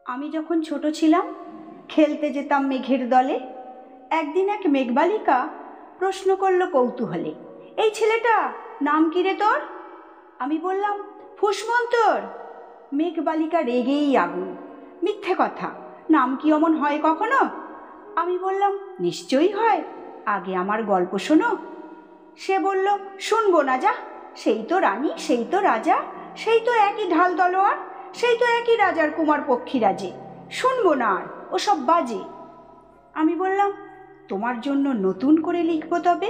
আমি যখন ছোট ছিলাম খেলতে যেতাম মেঘের দলে। একদিন এক মেঘবালিকা প্রশ্ন করল কৌতূহলে, এই ছেলেটা নাম কি রে তোর? আমি বললাম, ফুসমন্তর। মেঘবালিকা রেগেই আগুন, মিথ্যে কথা, নাম কি অমন হয় কখনো? আমি বললাম, নিশ্চয়ই হয়, আগে আমার গল্প শোনো। সে বলল, শুনবো না, যা, সেই তো রানী, সেই তো রাজা, সেই তো একই ঢাল তলোয়ার, সেই তো একই রাজার কুমার পক্ষীরাজে, শুনবো না আর, ওসব বাজে। আমি বললাম, তোমার জন্য নতুন করে লিখবো তবে।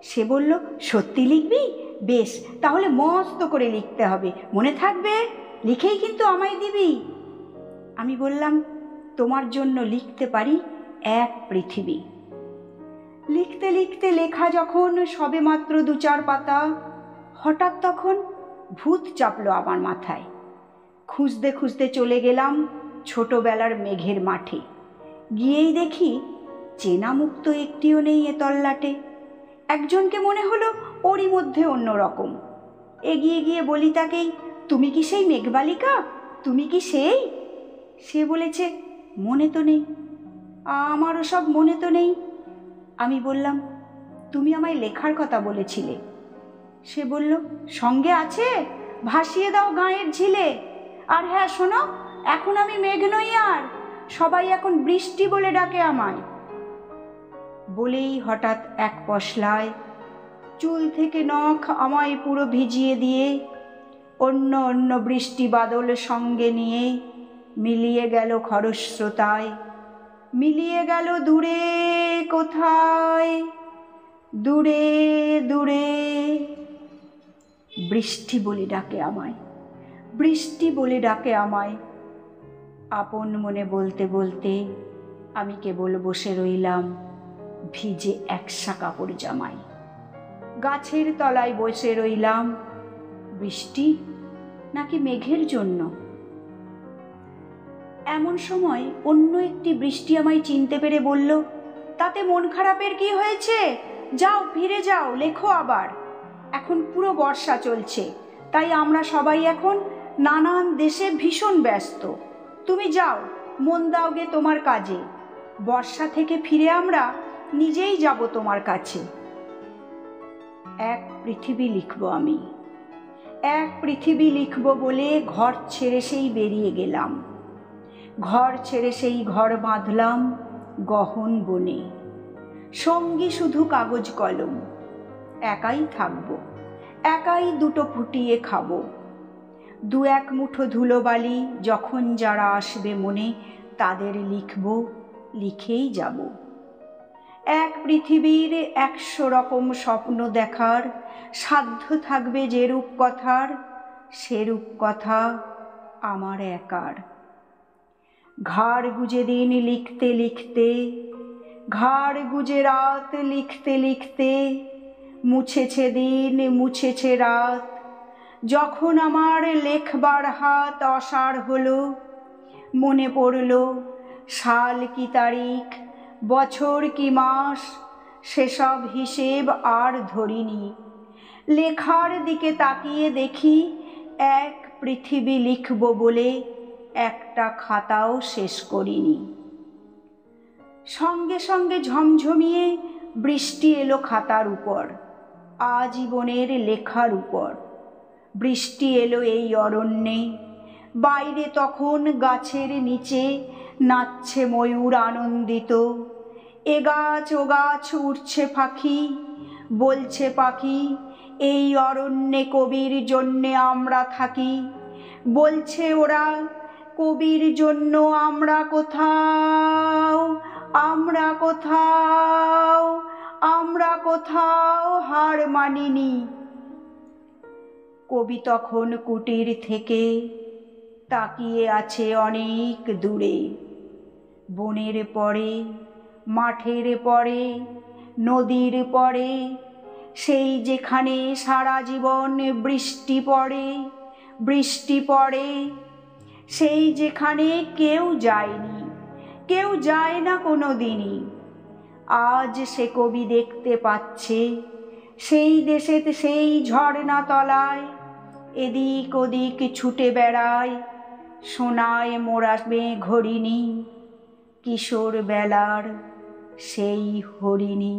সে বলল, সত্যি লিখবি? বেশ, তাহলে মস্ত করে লিখতে হবে, মনে থাকবে, লিখেই কিন্তু আমায় দিবি। আমি বললাম, তোমার জন্য লিখতে পারি এক পৃথিবী। লিখতে লিখতে লেখা যখন সবে মাত্র 2-4 পাতা, হঠাৎ তখন ভূত চাপলো আমার মাথায়। খুঁজতে খুঁজতে চলে গেলাম ছোটবেলার মেঘের মাঠে। গিয়েই দেখি চেনা মুখ তো একটিও নেই এ তল্লাটে। একজনকে মনে হলো ওরই মধ্যে অন্য রকম। এগিয়ে গিয়ে বলি তাকেই, তুমি কি সেই মেঘবালিকা? তুমি কি সেই? সে বলেছে, মনে তো নেই, আমারও সব মনে তো নেই। আমি বললাম, তুমি আমায় লেখার কথা বলেছিলে। সে বলল, সঙ্গে আছে, ভাসিয়ে দাও গাঁয়ের ঝিলে। আর হ্যাঁ শোনো, এখন আমি মেঘ নই আর, সবাই এখন বৃষ্টি বলে ডাকে আমায়। বলেই হঠাৎ এক পশলায় চুল থেকে নখ আমায় পুরো ভিজিয়ে দিয়ে অন্য অন্য বৃষ্টি বাদল সঙ্গে নিয়ে মিলিয়ে গেল খরস্রোতায়, মিলিয়ে গেল দূরে কোথায়, দূরে দূরে। বৃষ্টি বলে ডাকে আমায়, বৃষ্টি বলে ডাকে আমায়। আপন মনে বলতে বলতে আমি কেবল বসে রইলাম ভিজে একসা কাপড় জামায়। গাছের তলায় বসে রইলাম, বৃষ্টি নাকি মেঘের জন্য। এমন সময় অন্য একটি বৃষ্টি আমায় চিনতে পেরে বলল, তাতে মন খারাপের কি হয়েছে? যাও, ফিরে যাও, লেখো আবার। এখন পুরো বর্ষা চলছে, তাই আমরা সবাই এখন নানান দেশে ভীষণ ব্যস্ত। তুমি যাও, মন দাও গে তোমার কাজে। বর্ষা থেকে ফিরে আমরা নিজেই যাব তোমার কাছে। এক পৃথিবী লিখব আমি, এক পৃথিবী লিখব বলে ঘর ছেড়ে সেই বেরিয়ে গেলাম। ঘর ছেড়ে সেই ঘর বাঁধলাম গহন বনে। সঙ্গী শুধু কাগজ কলম, একাই থাকবো, একাই দুটো ফুটিয়ে খাবো। 2-1 মুঠো ধুলোবালি যখন যারা আসবে মনে, তাদের লিখব, লিখেই যাব। এক পৃথিবীর 100 রকম স্বপ্ন দেখার সাধ্য থাকবে যে রূপ কথার, সেরূপ কথা আমার একার। ঘাড় গুজে দিন লিখতে লিখতে, ঘাড় গুজে রাত লিখতে লিখতে, মুছেছে দিন মুছেছে রাত। যখন আমার লেখবার হাত অসাড় হলো, মনে পড়ল সাল কি তারিখ, বছর কি মাস, সেসব হিসেব আর ধরিনি। লেখার দিকে তাকিয়ে দেখি এক পৃথিবী লিখব বলে একটা খাতাও শেষ করিনি। সঙ্গে সঙ্গে ঝমঝমিয়ে বৃষ্টি এলো খাতার উপর, আজীবনের লেখার উপর। বৃষ্টি এলো এই অরণ্যে, বাইরে তখন গাছের নিচে নাচছে ময়ূর আনন্দিত। এ গাছ ও গাছ উড়ছে পাখি, বলছে পাখি, এই অরণ্যে কবির জন্যে আমরা থাকি। বলছে ওরা, কবির জন্য আমরা কোথাও, আমরা কোথাও, আমরা কোথাও হার মানিনি। কবি তখন কুটির থেকে তাকিয়ে আছে অনেক দূরে। বনের পরে, মাঠের পরে, নদীর পরে, সেই যেখানে সারা জীবন বৃষ্টি পড়ে, বৃষ্টি পড়ে, সেই যেখানে কেউ যায়নি, কেউ যায় না কোনো দিনই। আজ সে কবি দেখতে পাচ্ছে সেই দেশেতে সেই ঝর্ণা তলায় এদিক ওদিক ছুটে বেড়ায় সোনায় মোড়া মেঘরিণী, কিশোর বেলার সেই হরিণী।